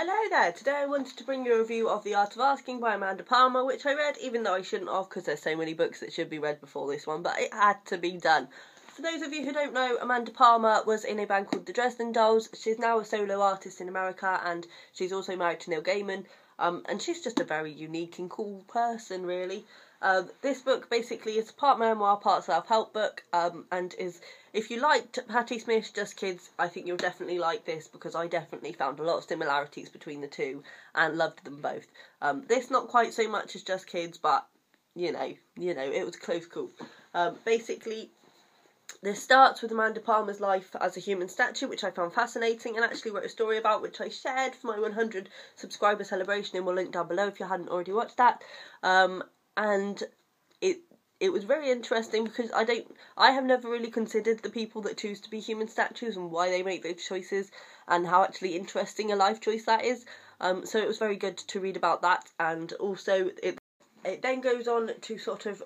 Hello there, today I wanted to bring you a review of The Art of Asking by Amanda Palmer, which I read even though I shouldn't have because there's so many books that should be read before this one, but it had to be done. For those of you who don't know, Amanda Palmer was in a band called the Dresden Dolls. She's now a solo artist in America and she's also married to Neil Gaiman, and she's just a very unique and cool person really. This book basically is part memoir, part self-help book, and is, if you liked Patti Smith's Just Kids, I think you'll definitely like this because I definitely found a lot of similarities between the two and loved them both. This not quite so much as Just Kids, but you know, it was a close call. Basically, this starts with Amanda Palmer's life as a human statue, which I found fascinating, and actually wrote a story about, which I shared for my 100 subscriber celebration, and we'll link down below if you hadn't already watched that. And it was very interesting because I have never really considered the people that choose to be human statues and why they make those choices and how actually interesting a life choice that is. So it was very good to read about that, and also it then goes on to sort of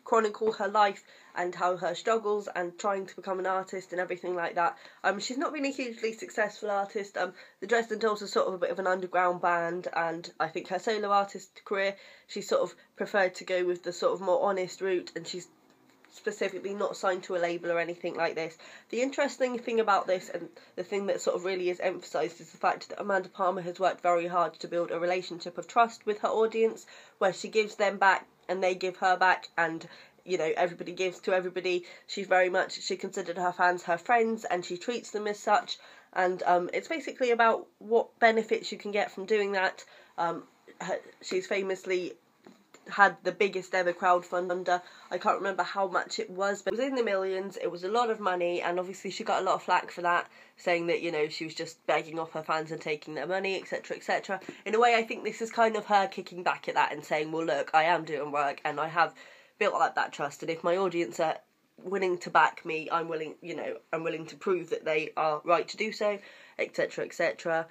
chronicle her life and how her struggles and trying to become an artist and everything like that. She's not been a hugely successful artist. The Dresden Dolls are sort of a bit of an underground band, and I think her solo artist career, she sort of preferred to go with the sort of more honest route, and she's specifically not signed to a label or anything like this. The interesting thing about this, and the thing that sort of really is emphasised, is the fact that Amanda Palmer has worked very hard to build a relationship of trust with her audience, where she gives them back and they give her back, and you know, everybody gives to everybody. She considered her fans her friends, and she treats them as such, and it's basically about what benefits you can get from doing that. She's famously had the biggest ever crowdfunder. I can't remember how much it was, but it was in the millions. It was a lot of money, and obviously she got a lot of flack for that, saying that, you know, she was just begging off her fans and taking their money, etc, etc. In a way, I think this is kind of her kicking back at that and saying, well, look, I am doing work and I have built up that trust, and if my audience are willing to back me, I'm willing to prove that they are right to do so, etc, etc.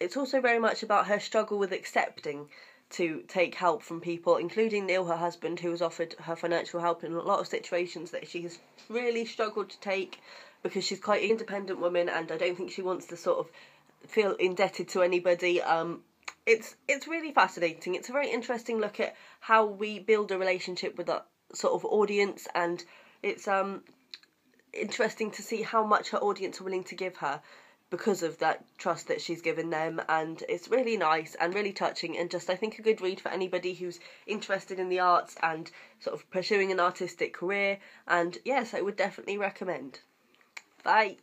It's also very much about her struggle with accepting to take help from people, including Neil, her husband, who has offered her financial help in a lot of situations that she has really struggled to take because she's quite an independent woman, and I don't think she wants to sort of feel indebted to anybody. It's really fascinating. It's a very interesting look at how we build a relationship with a sort of audience, and it's interesting to see how much her audience are willing to give her because of that trust that she's given them, and it's really nice and really touching, and just I think a good read for anybody who's interested in the arts and sort of pursuing an artistic career, and yes, I would definitely recommend. Bye.